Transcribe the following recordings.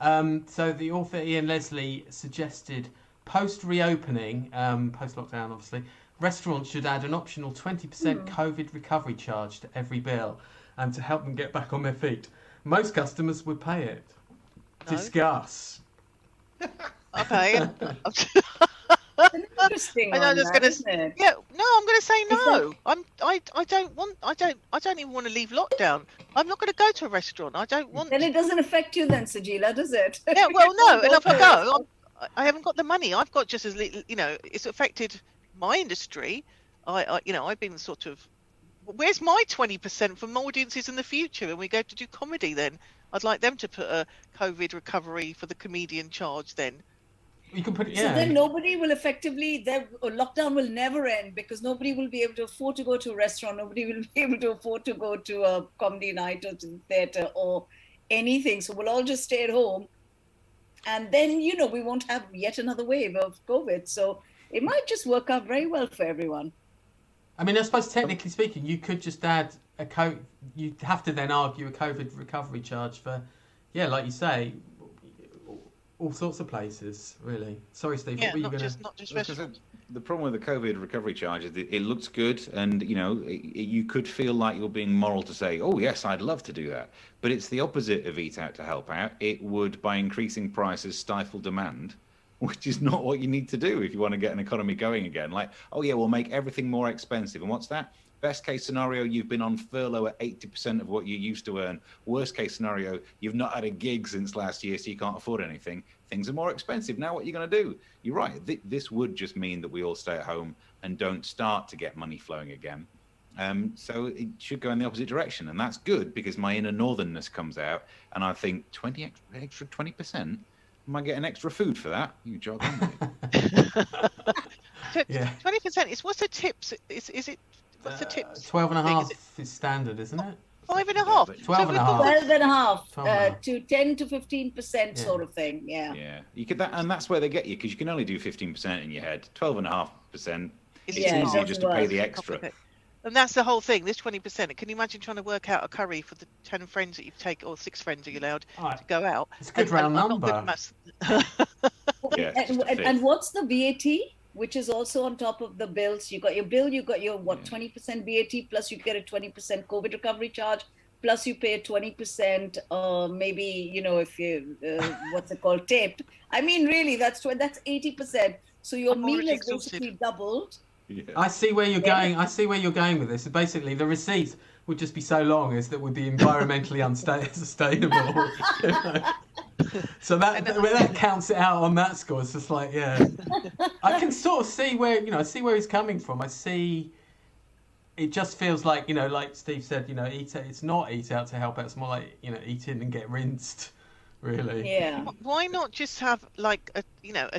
So the author Ian Leslie suggested post-reopening, post-lockdown obviously, restaurants should add an optional 20% Hmm. COVID recovery charge to every bill to help them get back on their feet. Most customers would pay it. No, Discuss. okay. It's an interesting I know one, that's that, gonna. isn't it? Yeah, no, I'm gonna say Is that no. I don't want. I don't even want to leave lockdown. I'm not gonna go to a restaurant. I don't then want. it doesn't affect you then, Sajila, does it? Yeah, You well, don't no. And go if to I a go, restaurant. I haven't got the money. I've got just as little. It's affected my industry. I've been sort of. Where's my 20% from audiences in the future when we go to do comedy? Then I'd like them to put a COVID recovery for the comedian charge. Then. You can put it, So yeah. then nobody will effectively, their lockdown will never end because nobody will be able to afford to go to a restaurant. Nobody will be able to afford to go to a comedy night or to the theatre or anything. So we'll all just stay at home. And then, we won't have yet another wave of COVID. So it might just work out very well for everyone. I mean, I suppose technically speaking, you could just add you'd have to then argue a COVID recovery charge for, yeah, like you say, all sorts of places, really. Sorry, Steve, what Yeah, were you going to... not just I was gonna say, restaurants. the problem with the COVID recovery charge is that it looks good, and you could feel like you're being moral to say, "Oh yes, I'd love to do that," but it's the opposite of eat out to help out. It would, by increasing prices, stifle demand, which is not what you need to do if you want to get an economy going again. Like, oh yeah, we'll make everything more expensive, and what's that? Best case scenario, you've been on furlough at 80% of what you used to earn. Worst case scenario, you've not had a gig since last year, so you can't afford anything. Things are more expensive. Now what are you going to do? You're right. This would just mean that we all stay at home and don't start to get money flowing again. So it should go in the opposite direction. And that's good because my inner northernness comes out and I think 20% might get an extra food for that. You jog on with Yeah. 20% is what's the tips? Is it what's the tips? 12 and a thing? half Is it is standard, isn't it? 5.5? but 12 and a we've half. got 12 and a half 12 and a half. to 10 to 15% Yeah. sort of thing. Yeah. Yeah, you could and that's where they get you because you can only do 15% in your head. 12.5%. It's It's Yeah, it easier doesn't just to pay work. the extra. complicated. And that's the whole thing. This 20%. Can you imagine trying to work out a curry for the 10 friends that you take, or 6 friends are you allowed All right. to go out? It's a good round I'm not good number. at maths. Yeah, it's just a And fifth. what's the VAT, which is also on top of the bills? You got your bill, you got your Yeah. 20% VAT, plus you get a 20% COVID recovery charge, plus you pay a 20%, maybe, if you, what's it called, tip. I mean, really, that's 80%. So your I'm meal already has basically exhausted. doubled. Yeah. I see where you're Yeah. going. I see where you're going with this. Basically, the receipts would just be so long as that would be environmentally unsustainable. you know? So that counts it out on that score. It's just like, yeah, I can sort of see where I see where he's coming from. I see. It just feels like like Steve said, eat out. It's not eat out to help out. It's more like eat in and get rinsed. Really. Yeah. Why not just have like a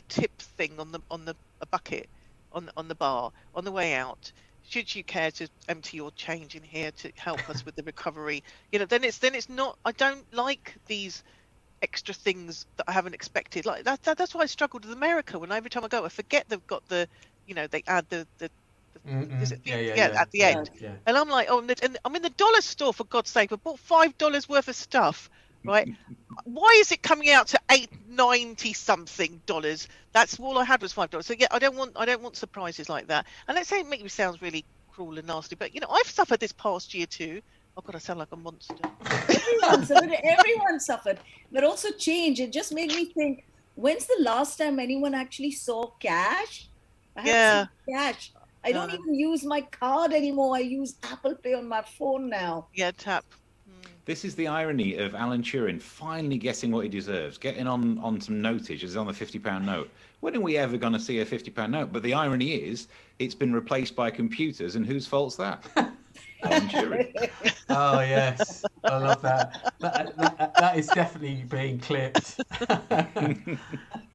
tip thing on the a bucket on the bar on the way out? Should you care to empty your change in here to help us with the recovery? Then it's not. I don't like these extra things that I haven't expected. Like that's why I struggled with America. When every time I go, I forget they've got they add the is it Yeah. at the Yeah. end, Yeah. and I'm like, and I'm in the dollar store for God's sake. I bought $5 worth of stuff, right? Why is it coming out to $8.90 something dollars? That's all I had was $5. So yeah, I don't want surprises like that. And let's say it makes me sound really cruel and nasty, but I've suffered this past year too. Oh God, I sound like a monster. Everyone suffered, but also change. It just made me think, when's the last time anyone actually saw cash? I haven't Yeah. seen cash. I don't No. even use my card anymore. I use Apple Pay on my phone now. Yeah, tap. This is the irony of Alan Turing finally getting what he deserves, getting on some notage, as on the £50 note. When are we ever going to see a £50 note? But the irony is, it's been replaced by computers, and whose fault's that? Alan Turing. Oh yes, I love that. That is definitely being clipped.